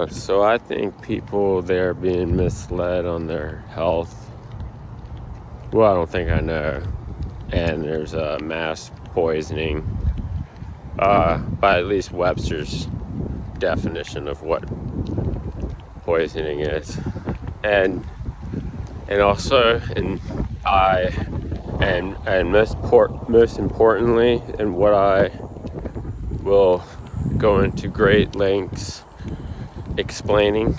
So I think people, they're being misled on their health. Well, I don't think I know. And there's a mass poisoning by at least Webster's definition of what poisoning is. And also, most importantly, and what I will go into great lengths explaining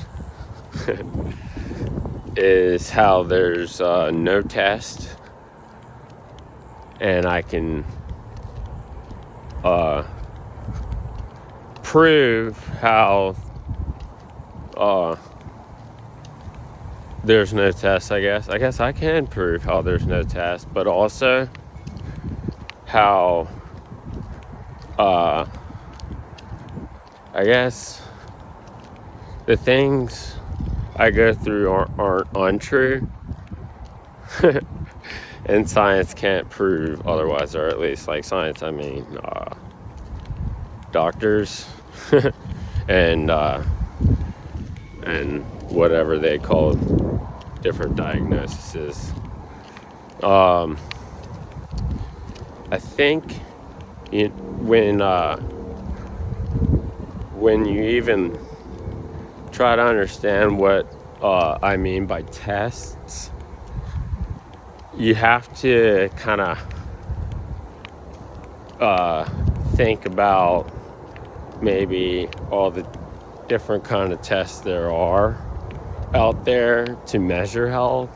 is how there's no test, and I can prove how there's no test. I guess I can prove how there's no test, but also how I guess the things I go through aren't untrue. And science can't prove otherwise, or at least, like, science, I mean doctors and whatever they call different diagnoses. I think when you even try to understand what I mean by tests, you have to kind of think about maybe all the different kind of tests there are out there to measure health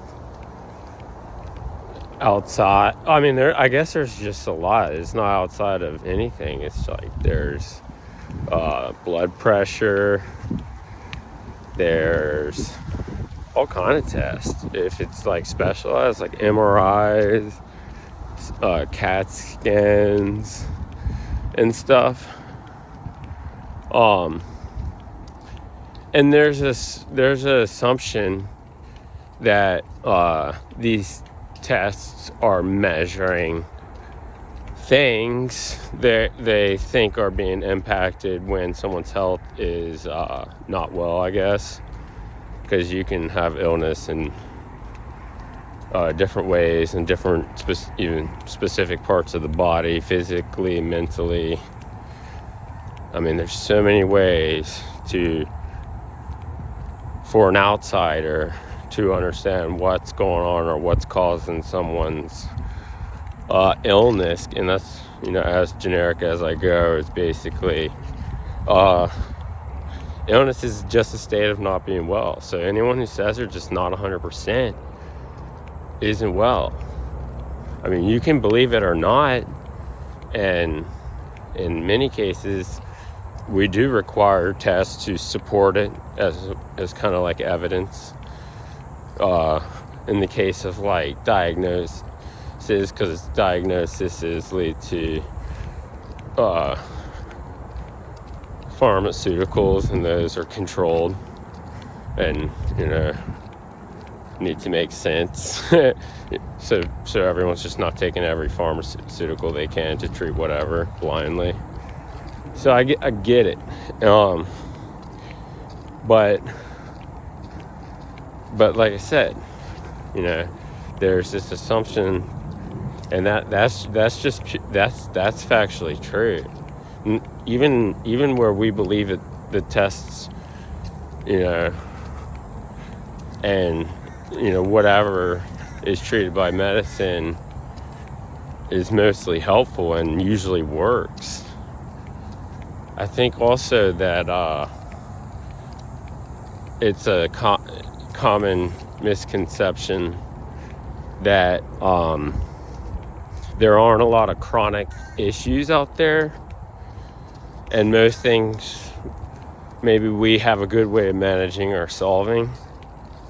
outside. I mean, I guess there's just a lot. It's not outside of anything. It's like there's blood pressure, there's all kind of tests. If it's like specialized, like MRIs, CAT scans and stuff. And there's an assumption that these tests are measuring things that they think are being impacted when someone's health is not well, I guess, because you can have illness in different ways and different even specific parts of the body, physically, mentally. I mean, there's so many ways for an outsider to understand what's going on or what's causing someone's illness. And that's, as generic as I go, is basically illness is just a state of not being well. So anyone who says they're just not 100% isn't well. I mean, you can believe it or not, and in many cases we do require tests to support it as kind of like evidence in the case of like diagnosis, because diagnoses lead to pharmaceuticals, and those are controlled and need to make sense. so everyone's just not taking every pharmaceutical they can to treat whatever blindly. So I get it. But like I said, there's this assumption, and that's factually true. Even where we believe that the tests, and whatever is treated by medicine is mostly helpful and usually works. I think also that it's a common misconception that there aren't a lot of chronic issues out there, and most things maybe we have a good way of managing or solving.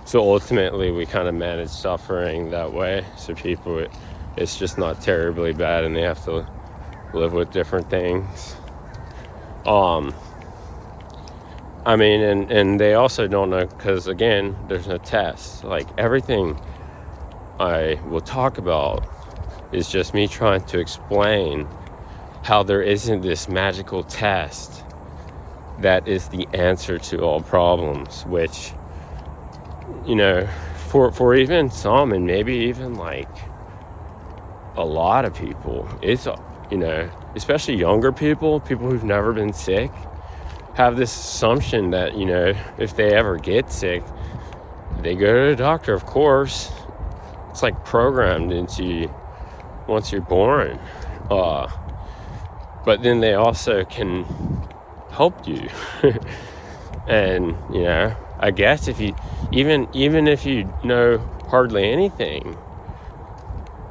So ultimately we kind of manage suffering that way, so people, it's just not terribly bad and they have to live with different things. I mean, and they also don't know, because again, there's no test. Like, everything I will talk about is just me trying to explain how there isn't this magical test that is the answer to all problems, which, you know, for even some, and maybe even like a lot of people, it's, you know, especially younger people who've never been sick, have this assumption that, you know, if they ever get sick, they go to the doctor. Of course, it's like programmed into you once you're born. But then they also can help you. And, you know, I guess if you, even if you know hardly anything,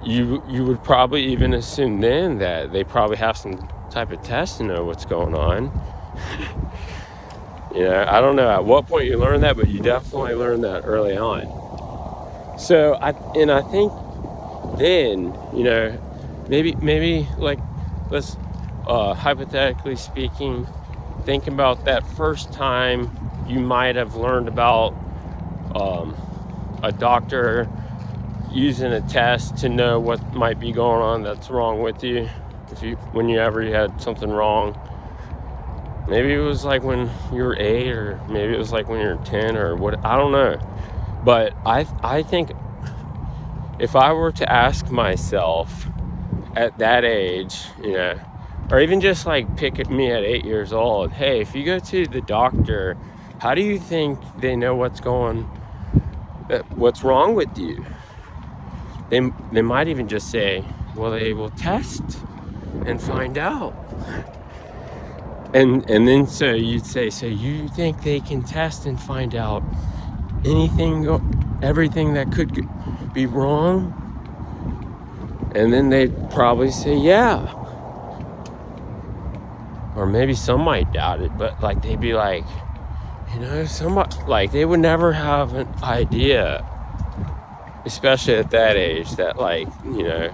you would probably even assume then that they probably have some type of test to know what's going on. You know, I don't know at what point you learn that, but you definitely learn that early on. So I think then, you know, maybe like, let's hypothetically speaking, think about that first time you might have learned about a doctor using a test to know what might be going on that's wrong with you. Whenever you had something wrong, maybe it was like when you were 8, or maybe it was like when you were 10, or what, I don't know. But I think if I were to ask myself at that age, you know, or even just like pick at me at 8 years old, hey, if you go to the doctor, how do you think they know what's wrong with you? They might even just say, well, they will test and find out. And then so you'd say, so you think they can test and find out everything that could be wrong? And then they'd probably say, yeah. Or maybe some might doubt it, but like they'd be like, you know, somebody, like they would never have an idea, especially at that age, that like, you know,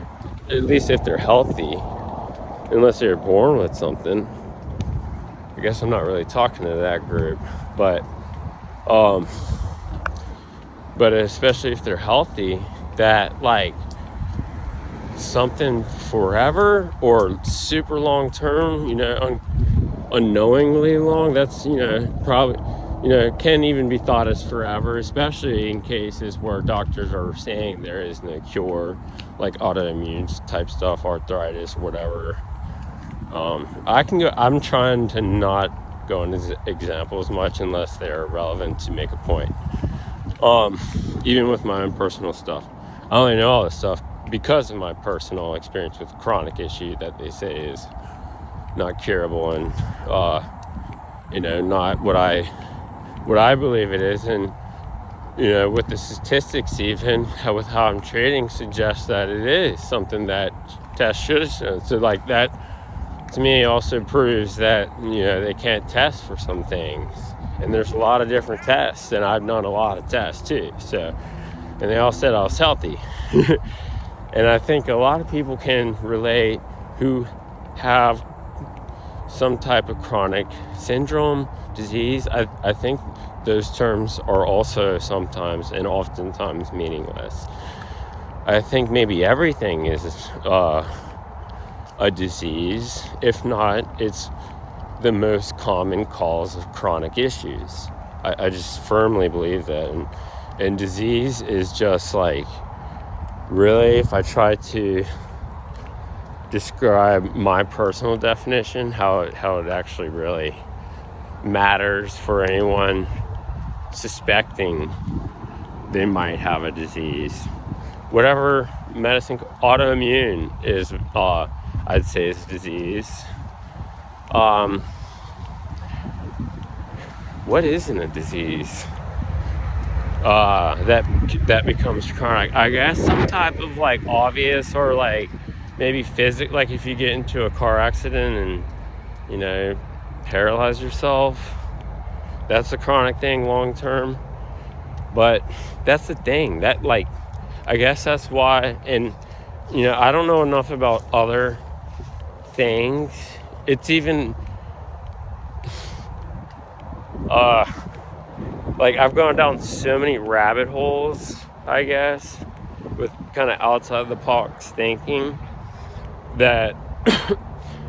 at least if they're healthy, unless they're born with something. I guess I'm not really talking to that group, but especially if they're healthy, that like something forever or super long term, you know, unknowingly long, that's, you know, probably, you know, can even be thought as forever, especially in cases where doctors are saying there is no cure, like autoimmune type stuff, arthritis, whatever. I'm trying to not go into examples much unless they're relevant to make a point. Even with my own personal stuff, I only know all this stuff because of my personal experience with chronic issue that they say is not curable, and you know, not what I believe it is. And you know, with the statistics, even with how I'm trading, suggests that it is something that tests should have shown. So like that, to me, also proves that, you know, they can't test for some things. And there's a lot of different tests, and I've done a lot of tests too. So, and they all said I was healthy. And I think a lot of people can relate who have some type of chronic syndrome, disease. I think those terms are also sometimes and oftentimes meaningless. I think maybe everything is a disease. If not, it's the most common cause of chronic issues. I just firmly believe that. And disease is just like, really, if I try to describe my personal definition, how it actually really matters for anyone suspecting they might have a disease. Whatever medicine, autoimmune is, I'd say, is disease. What isn't a disease? That becomes chronic. I guess some type of like obvious, or like maybe physical, like if you get into a car accident and, you know, paralyze yourself, that's a chronic thing long term. But that's the thing, that like, I guess that's why. And you know, I don't know enough about other things. It's even like I've gone down so many rabbit holes, I guess, with kind of outside the box thinking, that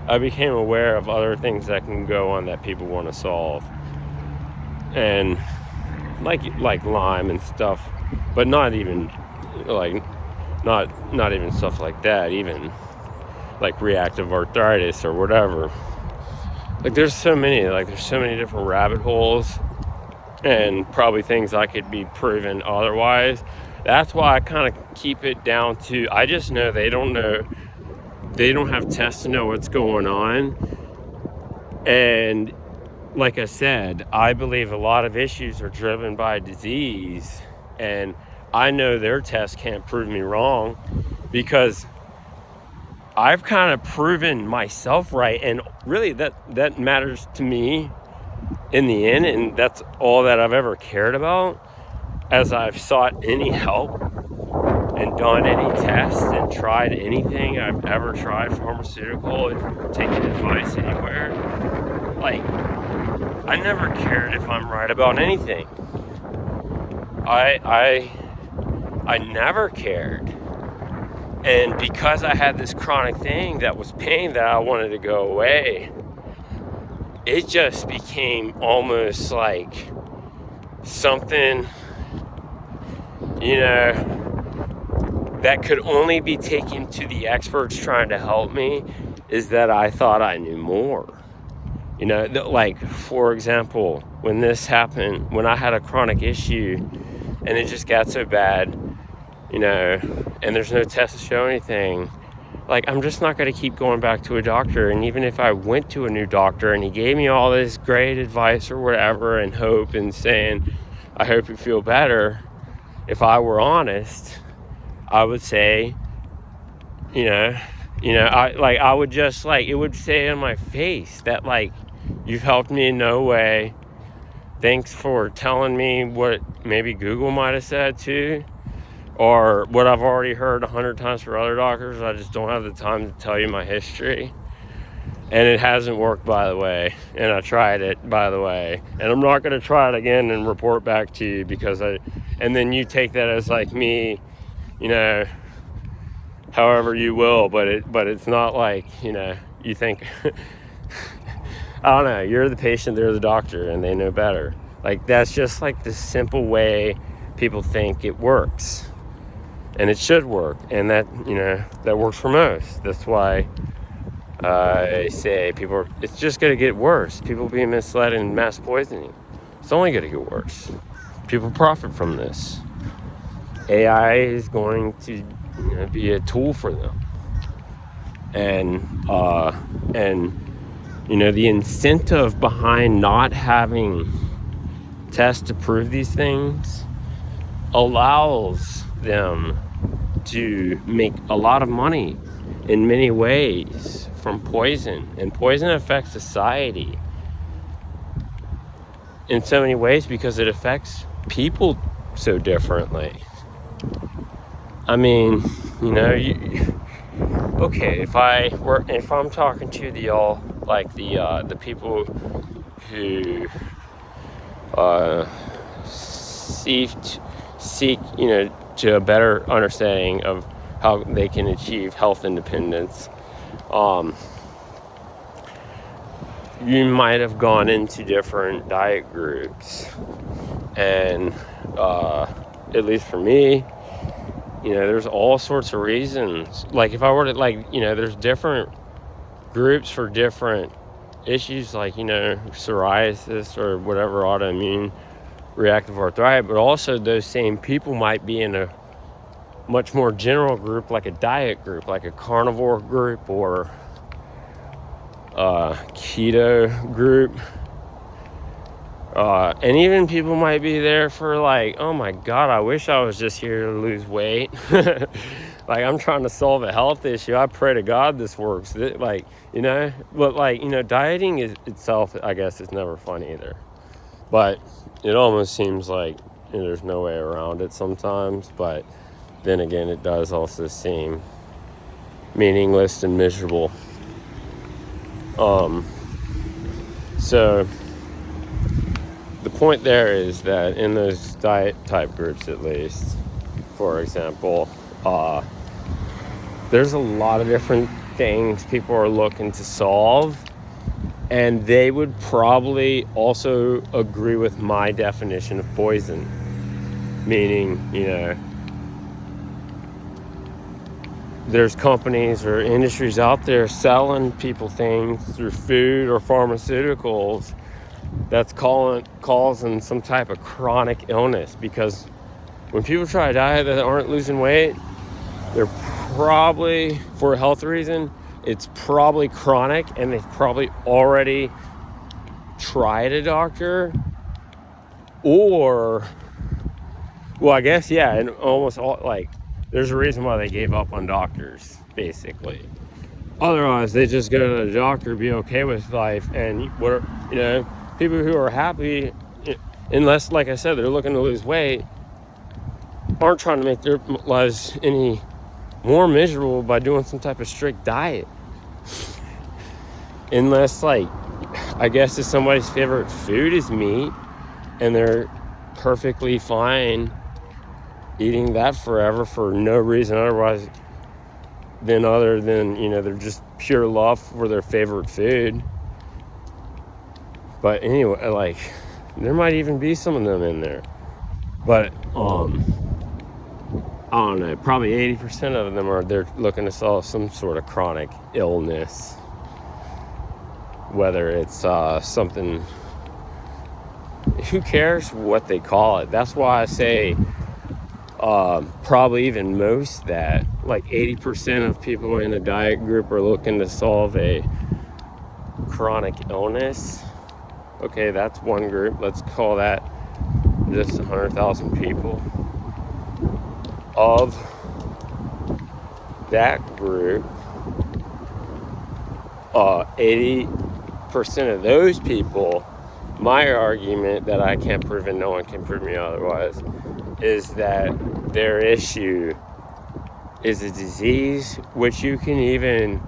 I became aware of other things that can go on that people want to solve, and like Lyme and stuff, but not even like not even stuff like that, even like reactive arthritis or whatever. Like there's so many different rabbit holes, and probably things I could be proven otherwise. That's why I kind of keep it down to, I just know they don't have tests to know what's going on. And like I said, I believe a lot of issues are driven by disease, and I know their tests can't prove me wrong, because I've kind of proven myself right, and really that matters to me in the end, and that's all that I've ever cared about. As I've sought any help and done any tests and tried anything I've ever tried, pharmaceutical, and taken advice anywhere, like, I never cared if I'm right about anything. I never cared. And because I had this chronic thing that was pain that I wanted to go away, it just became almost like something, that could only be taken to the experts trying to help me, is that I thought I knew more. Like, for example, when this happened, when I had a chronic issue and it just got so bad, and there's no test to show anything, like, I'm just not going to keep going back to a doctor. And even if I went to a new doctor and he gave me all this great advice or whatever and hope and saying, I hope you feel better, if I were honest, I would say, I would just, it would say in my face that, you've helped me in no way. Thanks for telling me what maybe Google might have said too, or what I've already heard 100 times from other doctors. I just don't have the time to tell you my history. And it hasn't worked, by the way. And I tried it, by the way. And I'm not going to try it again and report back to you, and then you take that as me, however you will. But it's not like, you think, I don't know, you're the patient, they're the doctor, and they know better. That's just the simple way people think it works. And it should work. And that, that works for most. That's why I say it's just going to get worse. People being misled and mass poisoning. It's only going to get worse. People profit from this. AI is going to be a tool for them. And the incentive behind not having tests to prove these things allows them to make a lot of money in many ways from poison. And poison affects society in so many ways because it affects people so differently. I mean, okay, if I'm talking to the people who seek to a better understanding of how they can achieve health independence, you might have gone into different diet groups, and at least for me, there's all sorts of reasons. If I were to there's different groups for different issues, psoriasis or whatever, autoimmune reactive arthritis, but also those same people might be in a much more general group, like a diet group, like a carnivore group or a keto group. And even people might be there for oh my God, I wish I was just here to lose weight. I'm trying to solve a health issue. I pray to God this works. But dieting itself, I guess, is never fun either. But it almost seems like there's no way around it sometimes. But then again, it does also seem meaningless and miserable. So the point there is that in those diet type groups, at least, for example, there's a lot of different things people are looking to solve. And they would probably also agree with my definition of poison. Meaning, there's companies or industries out there selling people things through food or pharmaceuticals that's causing some type of chronic illness. Because when people try a diet that aren't losing weight, they're probably, for a health reason, it's probably chronic, and they've probably already tried a doctor, or, well, I guess, yeah, and almost all, like, there's a reason why they gave up on doctors, basically. Otherwise, they just go to the doctor, be okay with life, and people who are happy, unless, like I said, they're looking to lose weight, aren't trying to make their lives any more miserable by doing some type of strict diet. Unless, like, I guess if somebody's favorite food is meat and they're perfectly fine eating that forever for no reason other than they're just pure love for their favorite food. But anyway, like, there might even be some of them in there, but I don't know, probably 80% of them they're looking to solve some sort of chronic illness, whether it's something, who cares what they call it. That's why I say probably even most that, like 80% of people in a diet group are looking to solve a chronic illness. Okay, that's one group. Let's call that just 100,000 people. Of that group, 80% of those people, my argument that I can't prove and no one can prove me otherwise, is that their issue is a disease, which you can even,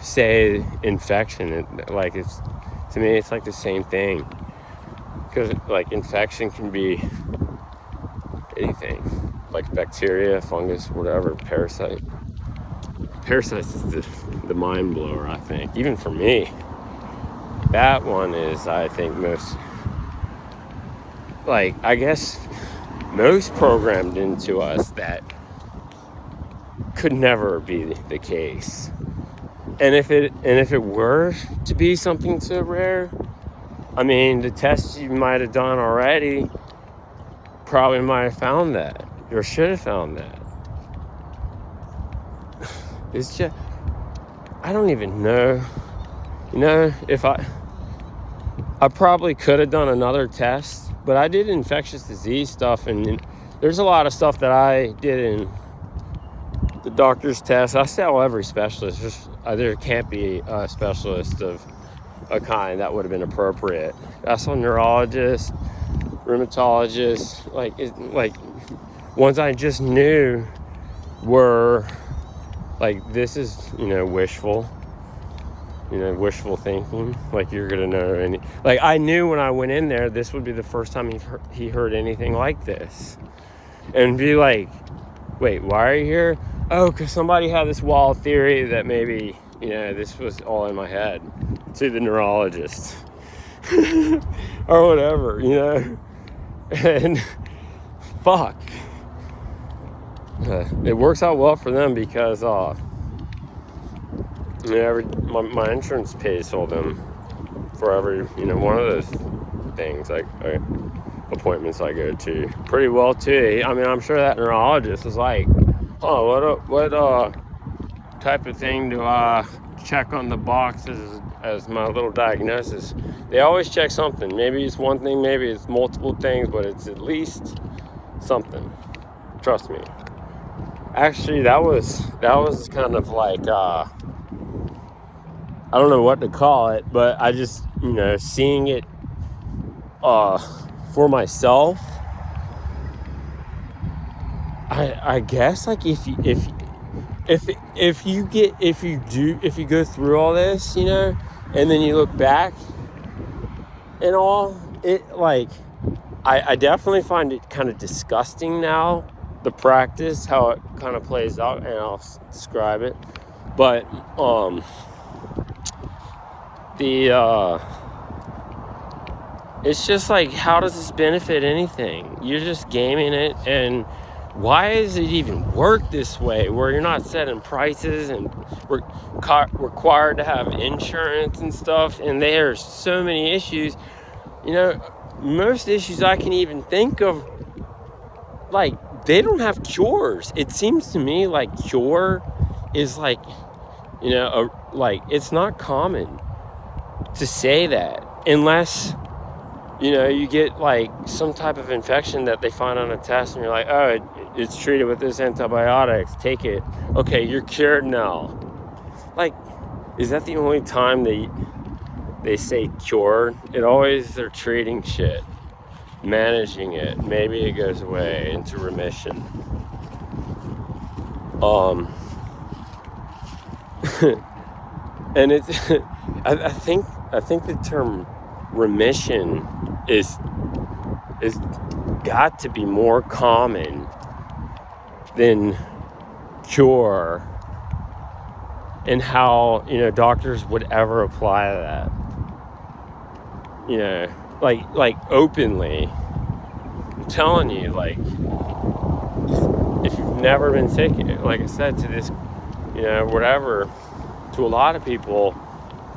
say infection. Like, it's, to me, it's like the same thing. Because, like, infection can be anything. Like bacteria, fungus, whatever, parasite. Parasites is the mind blower, I think. Even for me. That one is, I think, most, like, I guess, most programmed into us that could never be the case. And if it were to be something so rare, I mean, the tests you might have done already probably might have found that, or should have found that. It's just, I don't even know. If I probably could have done another test, but I did infectious disease stuff, and there's a lot of stuff that I did in the doctor's test. I tell every specialist, there can't be a specialist of a kind that would have been appropriate. That's a neurologist, rheumatologist, like ones I just knew were like, this is, wishful thinking. Like, you're gonna know like, I knew when I went in there, this would be the first time he heard anything like this, and be like, wait, why are you here? Oh, because somebody had this wild theory that maybe, this was all in my head, to the neurologist or whatever, and fuck, it works out well for them because my insurance pays for them for every one of those things, like appointments I go to, pretty well too. I mean, I'm sure that neurologist is like, oh, what type of thing do I check on the box as my little diagnosis? They always check something. Maybe it's one thing, maybe it's multiple things, but it's at least something. Trust me. Actually, that was kind of like, I don't know what to call it, but I just, seeing it for myself, I guess, like, if you go through all this, and then you look back and all, it, like, I definitely find it kind of disgusting now, the practice, how it kind of plays out, and I'll describe it. But it's just like, how does this benefit anything? You're just gaming it. And why does it even work this way, where you're not setting prices and we're required to have insurance and stuff? And there's so many issues. Most issues I can even think of, like, they don't have cures. It seems to me like cure is like, like, it's not common to say that, unless you get like some type of infection that they find on a test and you're like, oh, it's treated with this antibiotics, take it, okay, you're cured now. Like, is that the only time they say cured? It always, they're treating shit, managing it. Maybe it goes away into remission. And it's I think the term remission is got to be more common than cure, and how doctors would ever apply that, like openly. I'm telling you, like, if you've never been sick, like I said, to this, whatever, to a lot of people,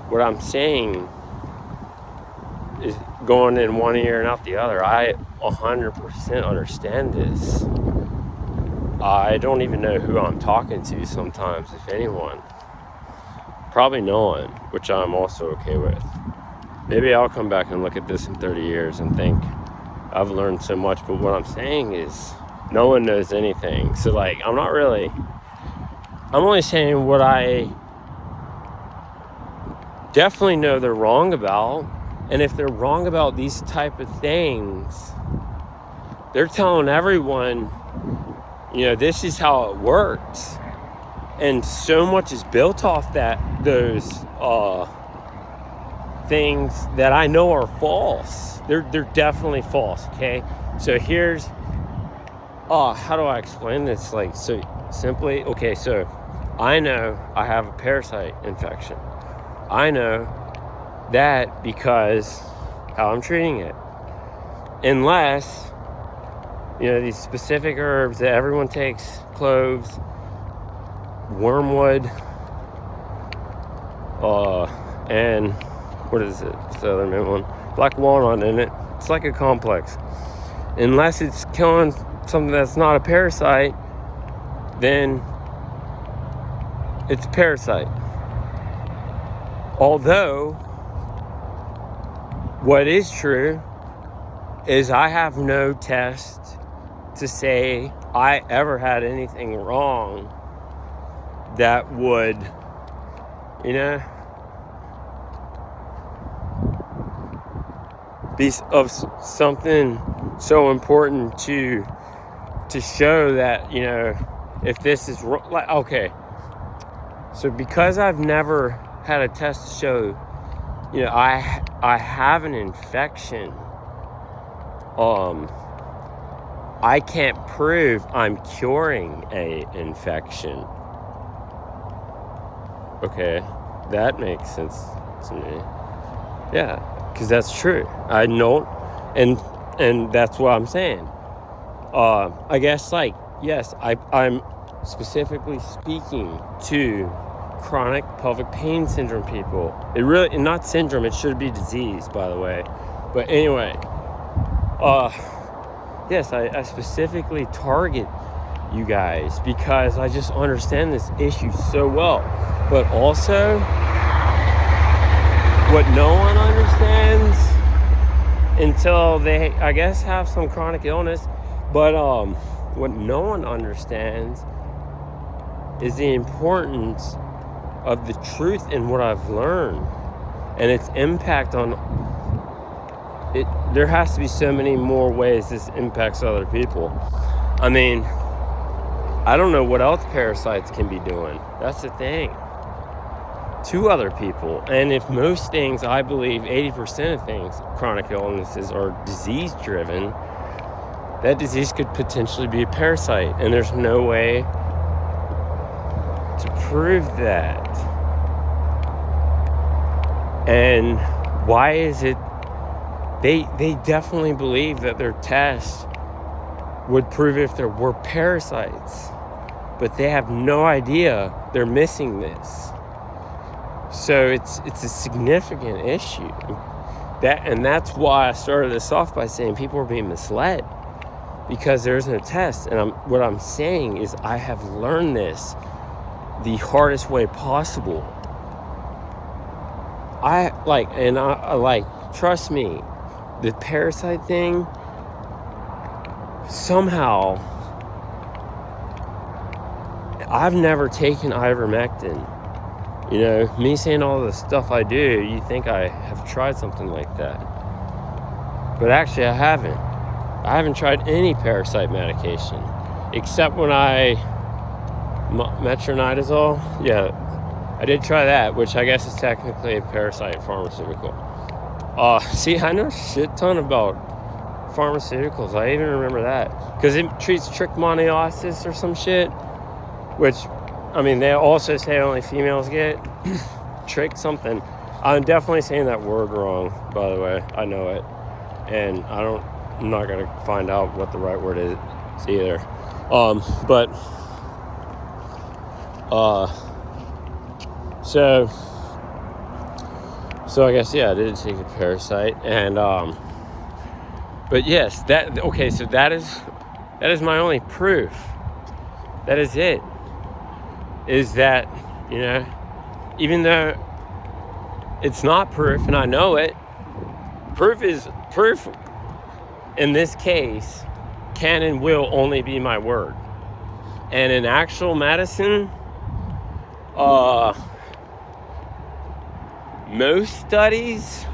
what I'm saying is going in one ear and out the other. I 100% understand this. I don't even know who I'm talking to sometimes, if anyone. Probably no one, which I'm also okay with. Maybe I'll come back and look at this in 30 years and think I've learned so much, but what I'm saying is no one knows anything. So, like, I'm only saying what I definitely know they're wrong about. And if they're wrong about these type of things, they're telling everyone, this is how it works. And so much is built off those things that I know are false. They're definitely false, okay? So here's, how do I explain this? Like, so simply, okay, so I know I have a parasite infection. I know that because how I'm treating it. Unless, these specific herbs that everyone takes, cloves, wormwood, and what is it? It's the other main one. Black walnut in it. It's like a complex. Unless it's killing something that's not a parasite, then it's a parasite. Although, what is true is I have no test to say I ever had anything wrong that would, be of something so important to show that, if this is like, okay, so because I've never had a test to show, I have an infection, I can't prove I'm curing a infection. Okay, that makes sense to me. Yeah, because that's true. I know, and that's what I'm saying. I guess, like, yes, I'm specifically speaking to chronic pelvic pain syndrome people. It really, not syndrome, it should be disease, by the way. But anyway, yes, I specifically target you guys because I just understand this issue so well. But also, what no one understands until they, I guess, have some chronic illness, but what no one understands is the importance of the truth in what I've learned and its impact on it. There has to be so many more ways this impacts other people. I mean, I don't know what else parasites can be doing. That's the thing. To other people. And if most things, I believe 80% of things, chronic illnesses, are disease driven, that disease could potentially be a parasite. And there's no way to prove that? And why is it they definitely believe that their test would prove if there were parasites, but they have no idea they're missing this. So it's a significant issue. That's why I started this off by saying people are being misled, because there's no test. And what I'm saying is I have learned this the hardest way possible. I trust me, the parasite thing, somehow I've never taken ivermectin. You know, me saying all the stuff I do, you think I have tried something like that. But actually I haven't. I haven't tried any parasite medication, except when metronidazole. Yeah, I did try that, which I guess is technically a parasite pharmaceutical. See, I know a shit ton about pharmaceuticals. I even remember that, because it treats trichomoniasis or some shit, which, I mean, they also say only females get trick something. I'm definitely saying that word wrong, by the way. I know it, and I'm not gonna find out what the right word is either. So I guess, yeah, I did take a parasite, and but yes, so that is my only proof. That is it. Is that, you know, even though it's not proof, and I know it, proof in this case can and will only be my word. And in actual medicine, most studies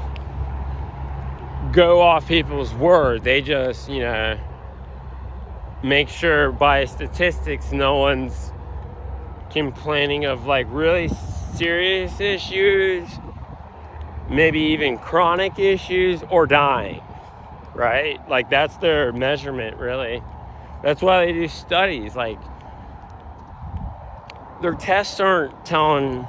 go off people's word. They just, you know, make sure by statistics no one's complaining of like really serious issues, maybe even chronic issues, or dying, right? Like, that's their measurement, really. That's why they do studies. Like, their tests aren't telling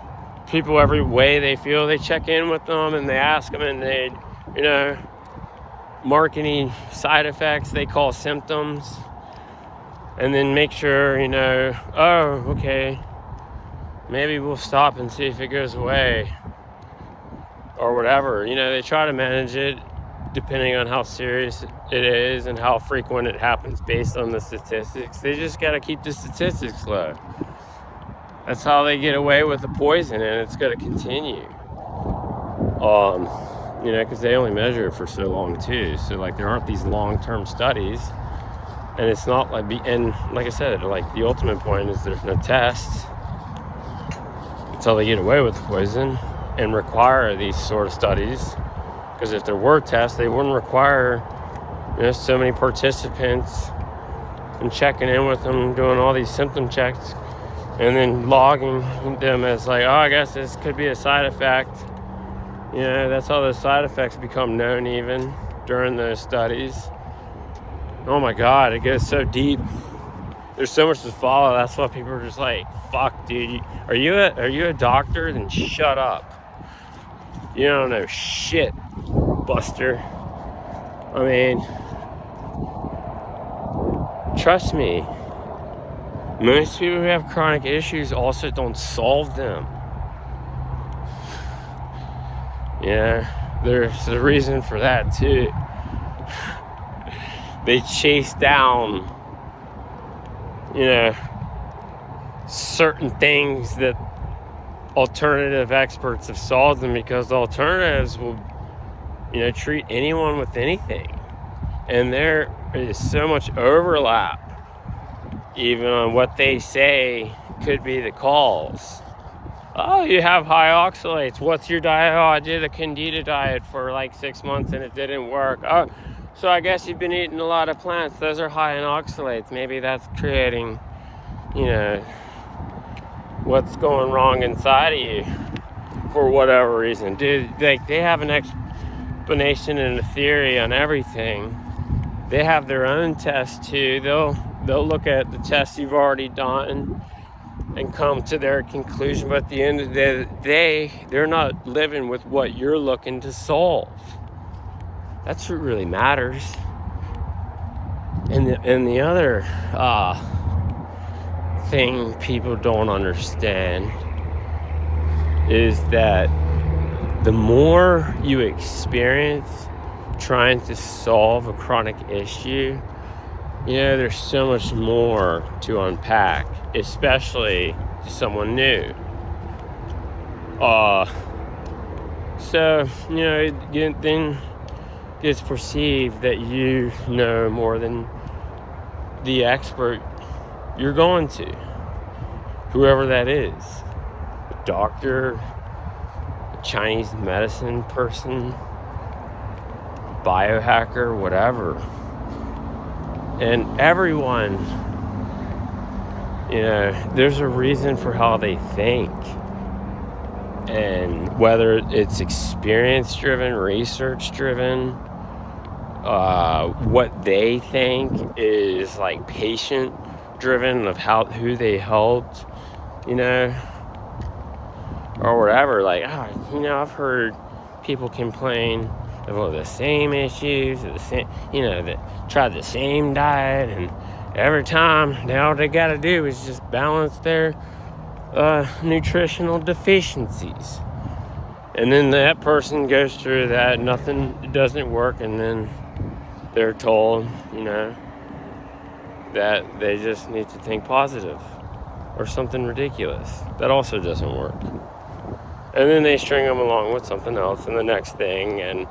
people every way they feel. They check in with them and they ask them, and they, you know, mark any side effects they call symptoms, and then make sure, you know, oh, okay, maybe we'll stop and see if it goes away or whatever. You know, they try to manage it depending on how serious it is and how frequent it happens based on the statistics. They just got to keep the statistics low. That's how they get away with the poison, and it's going to continue. You know, because they only measure it for so long too. So like, there aren't these long-term studies, and it's not like, and like I said, like, the ultimate point is there's no tests. That's how they get away with the poison and require these sort of studies. Because if there were tests, they wouldn't require, you know, so many participants and checking in with them, doing all these symptom checks, and then logging them as like, oh, I guess this could be a side effect. You know, that's how the side effects become known even during those studies. Oh my God, it goes so deep. There's so much to follow. That's why people are just like, fuck, dude. Are you a doctor? Then shut up. You don't know shit, Buster. I mean, trust me. Most people who have chronic issues also don't solve them. Yeah, there's a reason for that too. They chase down, you know, certain things that alternative experts have solved them, because the alternatives will, you know, treat anyone with anything. And there is so much overlap even on what they say could be the cause. Oh, you have high oxalates. What's your diet? Oh, I did a Candida diet for like 6 months and it didn't work. Oh, so I guess you've been eating a lot of plants. Those are high in oxalates. Maybe that's creating, you know, what's going wrong inside of you for whatever reason. Dude, like, they have an explanation and a theory on everything. They have their own tests too. They'll look at the tests you've already done, and come to their conclusion. But at the end of the day, they're not living with what you're looking to solve. That's what really matters. And the other thing people don't understand is that the more you experience trying to solve a chronic issue, there's so much more to unpack, especially to someone new. So, then it's perceived that you know more than the expert you're going to, whoever that is, a doctor, a Chinese medicine person, biohacker, whatever. And everyone, there's a reason for how they think. And whether it's experience driven, research driven, what they think is like patient driven of who they helped, or whatever. Like, I've heard people complain about the same issues, the same, that tried the same diet, and every time all they got to do is just balance their nutritional deficiencies. And then that person goes through that, nothing doesn't work, and then they're told, that they just need to think positive or something ridiculous. That also doesn't work. And then they string them along with something else and the next thing, and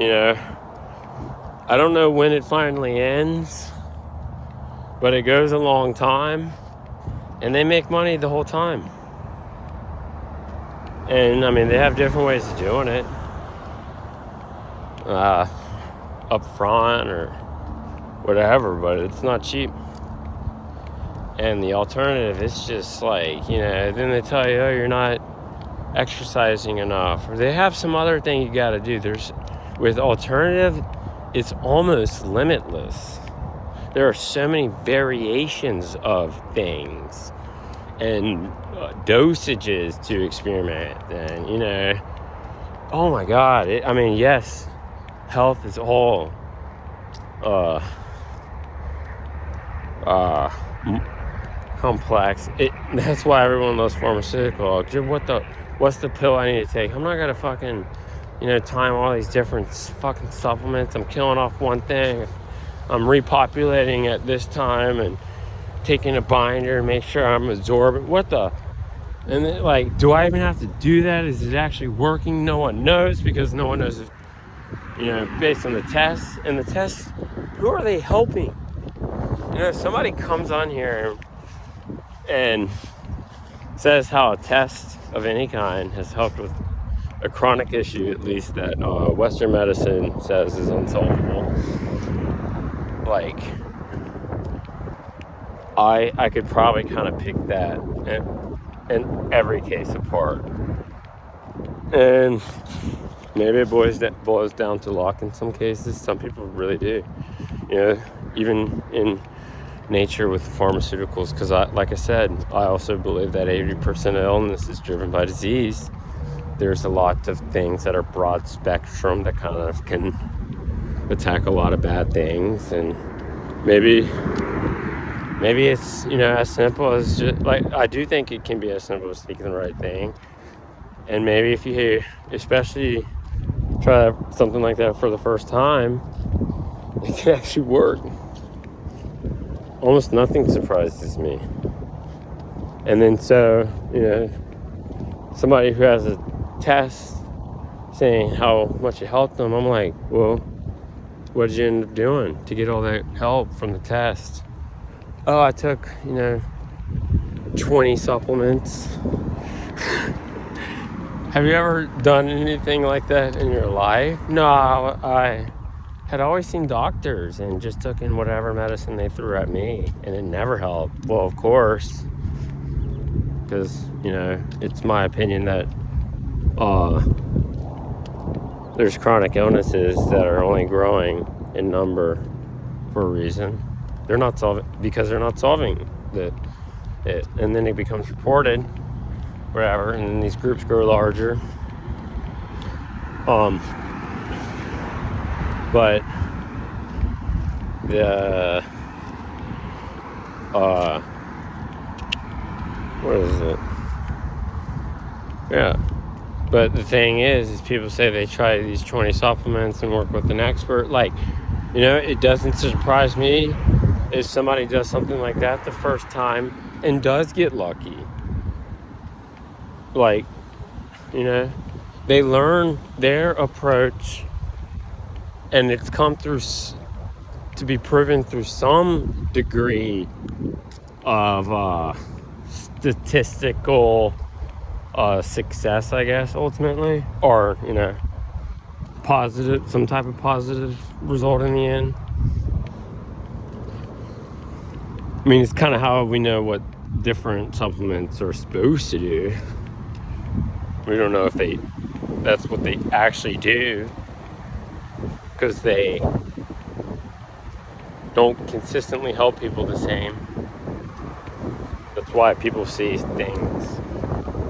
I don't know when it finally ends, but it goes a long time, and they make money the whole time. And they have different ways of doing it, up front or whatever, but it's not cheap. And the alternative is just like, then they tell you, oh, you're not exercising enough, or they have some other thing you got to do. With alternative, it's almost limitless. There are so many variations of things and dosages to experiment. And oh my God, yes, health is all complex. That's why everyone loves pharmaceutical. What's the pill I need to take? I'm not gonna fucking time all these different fucking supplements. I'm killing off one thing, I'm repopulating at this time and taking a binder and make sure I'm absorbing. And then, do I even have to do that? Is it actually working? No one knows, because no one knows if, based on the tests. And the tests, who are they helping? Somebody comes on here and says how a test of any kind has helped with a chronic issue, at least that Western medicine says is unsolvable. I could probably kind of pick that in every case apart. And maybe it boils down to luck in some cases. Some people really do. Even in nature with pharmaceuticals, because like I said, I also believe that 80% of illness is driven by disease. There's a lot of things that are broad spectrum that kind of can attack a lot of bad things, and maybe it's as simple as just I do think it can be as simple as thinking the right thing. And maybe if you especially try something like that for the first time, it can actually work. Almost nothing surprises me. And then somebody who has a test saying how much it helped them, I'm like, well, what did you end up doing to get all that help from the test? Oh, I took 20 supplements. Have you ever done anything like that in your life? No, I had always seen doctors and just took in whatever medicine they threw at me, and it never helped. Well, of course, because it's my opinion that there's chronic illnesses that are only growing in number for a reason. They're not solving the it, and then it becomes reported, whatever, and then these groups grow larger. But the what is it? Yeah. But the thing is people say they try these 20 supplements and work with an expert. Like, it doesn't surprise me if somebody does something like that the first time and does get lucky. Like, they learn their approach, and it's come through to be proven through some degree of statistical success, I guess, ultimately, or positive, some type of positive result in the end. I mean, it's kind of how we know what different supplements are supposed to do. We don't know if that's what they actually do, because they don't consistently help people the same. That's why people see things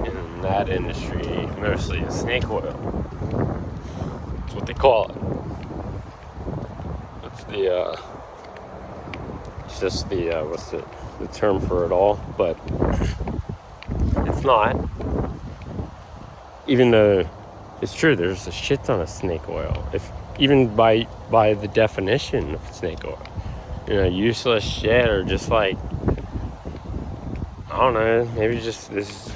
in that industry mostly as snake oil. That's what they call it. It's just what's the term for it all? But it's not. Even though it's true, there's a shit ton of snake oil. Even by the definition of snake oil, useless shit, or just like, I don't know, maybe just this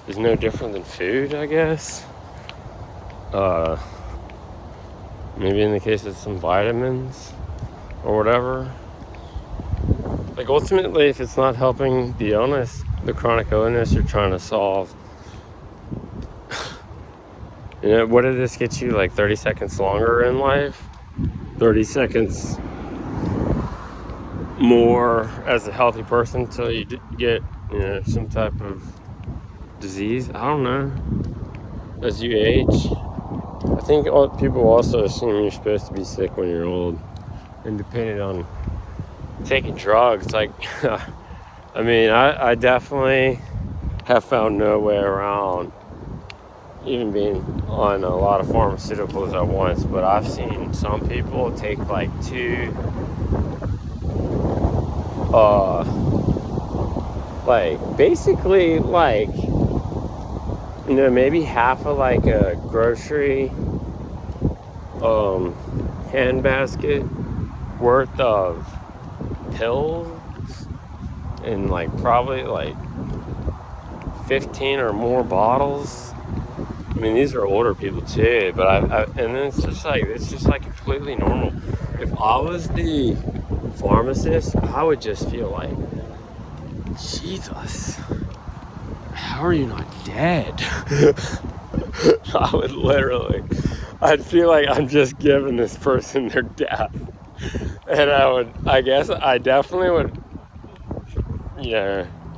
is no different than food, I guess. Maybe in the case of some vitamins or whatever. Like, ultimately, if it's not helping the illness, the chronic illness you're trying to solve, what did this get you? Like 30 seconds longer in life? 30 seconds more as a healthy person until you get, some type of disease? I don't know. As you age, I think people also assume you're supposed to be sick when you're old, and depending on taking drugs. Like, I mean, I definitely have found no way around even being on a lot of pharmaceuticals at once, but I've seen some people take like two, like basically like, maybe half of like a grocery handbasket worth of pills, and like probably like 15 or more bottles. I mean, these are older people too, but and then it's just like completely normal. If I was the pharmacist, I would just feel like, Jesus, how are you not dead? I'd feel like I'm just giving this person their death. And I definitely would,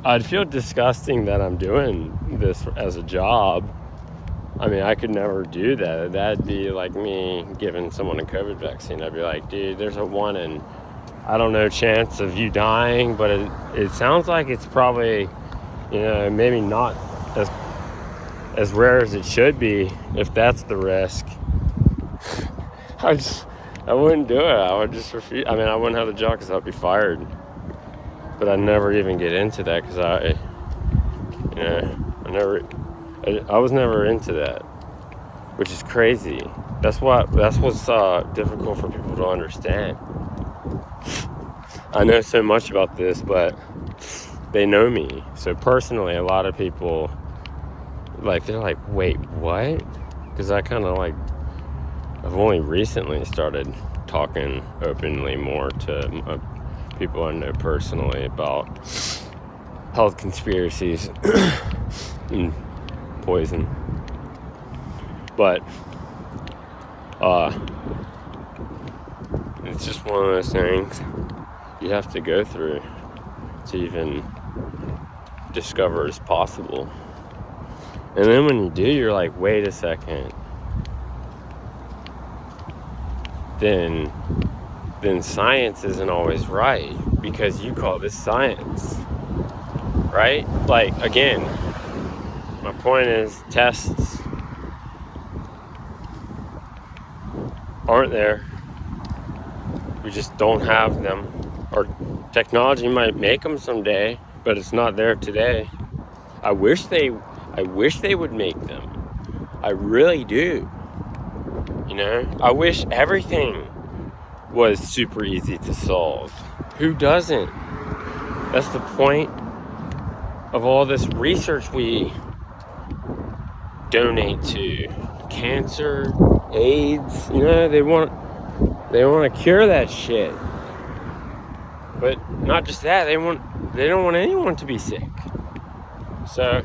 I'd feel disgusting that I'm doing this as a job. I mean, I could never do that. That'd be like me giving someone a COVID vaccine. I'd be like, dude, there's a 1 in, I don't know, chance of you dying, but it sounds like it's probably, maybe not as rare as it should be, if that's the risk. I wouldn't do it. I would just refuse. I mean, I wouldn't have the job because I'd be fired. But I'd never even get into that because I was never into that, which is crazy. That's what's difficult for people to understand. I know so much about this, but they know me. So personally, a lot of people, like, they're like, wait, what? Because I kind of like, I've only recently started talking openly more to people I know personally about health conspiracies and poison. But it's just one of those things you have to go through to even discover it's possible. And then when you do, you're like, wait a second. Then science isn't always right, because you call this science. right? Like, again, my point is tests aren't there. We just don't have them. Or technology might make them someday, but it's not there today. I wish they would make them. I really do. You know, I wish everything was super easy to solve. Who doesn't? That's the point of all this research we donate to. Cancer, AIDS, you know, they want to cure that shit. But not just that, they don't want anyone to be sick. So,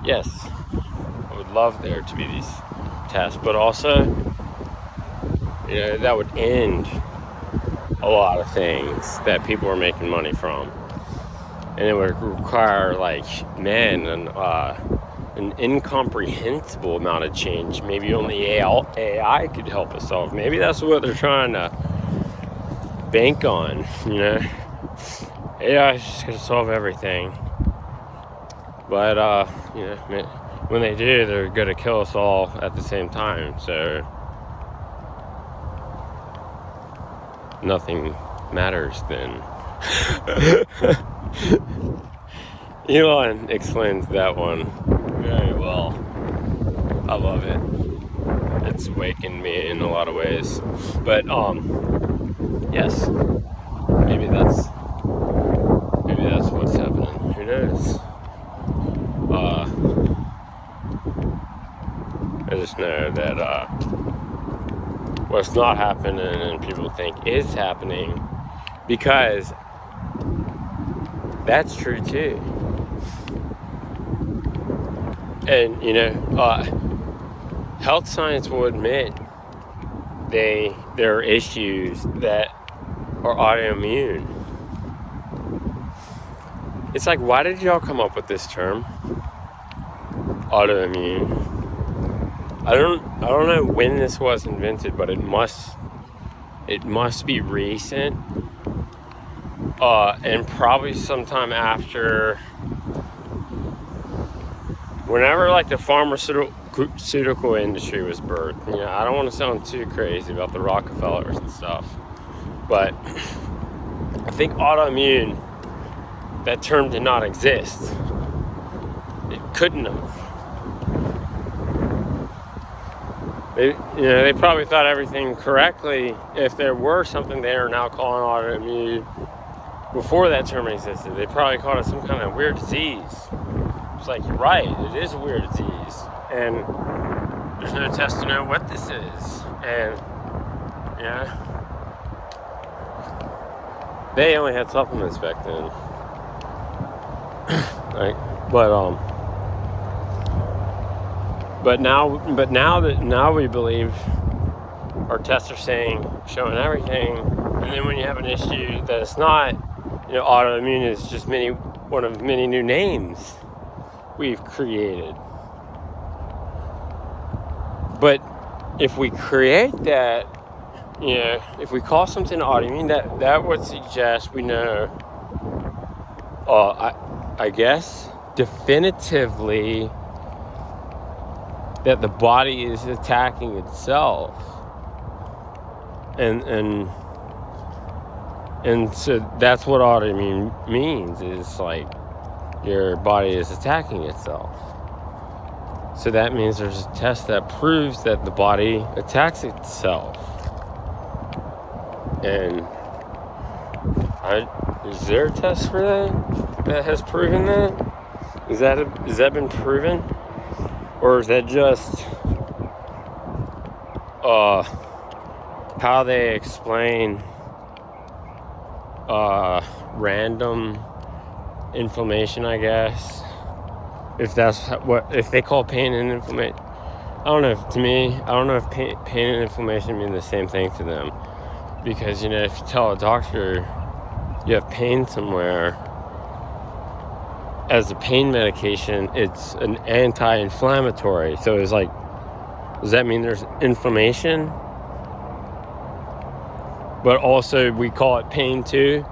yes, I would love there to be these tests, but also, you know, that would end a lot of things that people are making money from. And it would require, like, an incomprehensible amount of change. Maybe only AI could help us solve. Maybe that's what they're trying to bank on, you know. AI is just going to solve everything. But, you know, when they do, they're going to kill us all at the same time. So, nothing matters then. Elon explains that one very well. I love it. It's awakened me in a lot of ways. But yes, maybe that's what's happening. Who knows? I just know that what's not happening and people think is happening, because that's true too. And, you know, health science will admit there are issues that are autoimmune. It's like, why did y'all come up with this term, autoimmune? I don't know when this was invented, but it must be recent, and probably sometime after. Whenever, like, the pharmaceutical industry was birthed. You know, I don't want to sound too crazy about the Rockefellers and stuff, but I think autoimmune, that term did not exist. It couldn't have. They probably thought everything correctly if there were something they are now calling autoimmune before that term existed. They probably called it some kind of weird disease. It's like, you're right, it is a weird disease, and there's no test to know what this is. And, yeah, they only had supplements back then. Like, but now we believe our tests are showing everything, and then when you have an issue that it's not, you know, autoimmune is just one of many new names we've created. But if we create that, you know, if we call something autoimmune, that would suggest we know, I guess, definitively that the body is attacking itself. And so that's what autoimmune means, is like your body is attacking itself. So that means there's a test that proves that the body attacks itself. And is there a test for that has proven that? Is that been proven? Or is that just how they explain random inflammation, I guess? If they call pain and inflammation, I don't know if pain and inflammation mean the same thing to them. Because, you know, if you tell a doctor you have pain somewhere, as a pain medication, it's an anti-inflammatory. So it's like, does that mean there's inflammation? But also we call it pain too.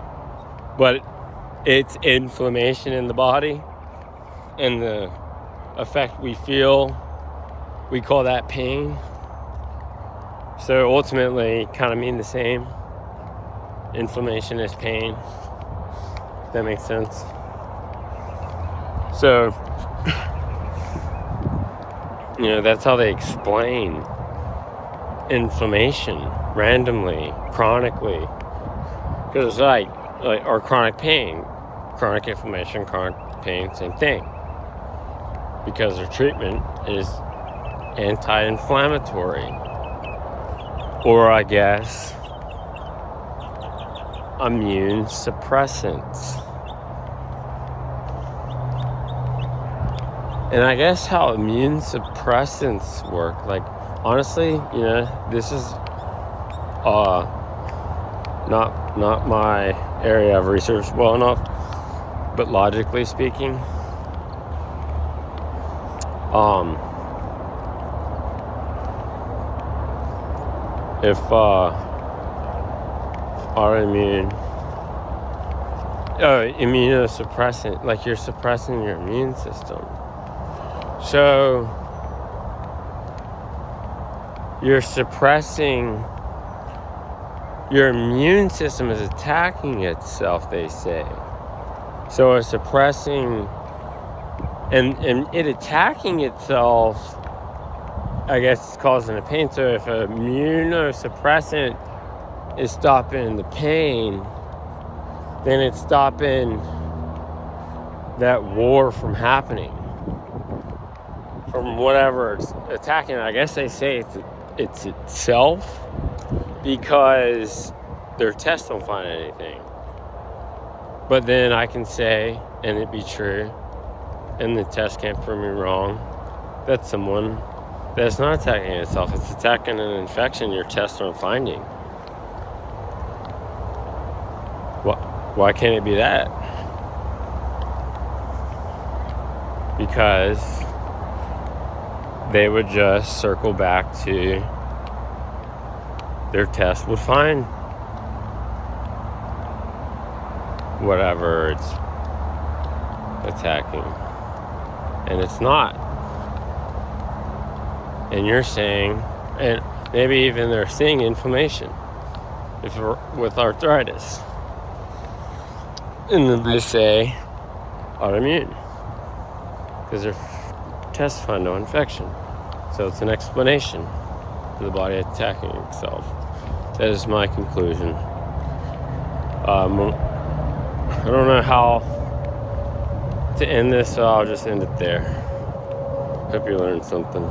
But it's inflammation in the body, and the effect we feel, we call that pain. So ultimately, kind of mean the same. Inflammation is pain. If that makes sense. So, that's how they explain inflammation randomly, chronically. Because it's like or chronic pain, chronic inflammation, chronic pain, same thing. Because their treatment is anti-inflammatory. Or I guess immune suppressants. And I guess how immune suppressants work, like, honestly, this is not my area of research well enough, but logically speaking, if immunosuppressant, like you're suppressing your immune system. So you're suppressing, your immune system is attacking itself, they say. So it's suppressing, and it attacking itself, I guess it's causing the pain. So if an immunosuppressant is stopping the pain, then it's stopping that war from happening, from whatever it's attacking. I guess they say it's itself, because their tests don't find anything. But then I can say, and it be true, and the test can't prove me wrong, that someone that's not attacking itself, it's attacking an infection your tests aren't finding. Why can't it be that? Because they would just circle back to their test would find whatever it's attacking, and it's not. And you're saying, and maybe even they're seeing inflammation if we're with arthritis, and then they say autoimmune because their tests find no infection. So it's an explanation for the body attacking itself. That is my conclusion. I don't know how to end this, so I'll just end it there. Hope you learned something.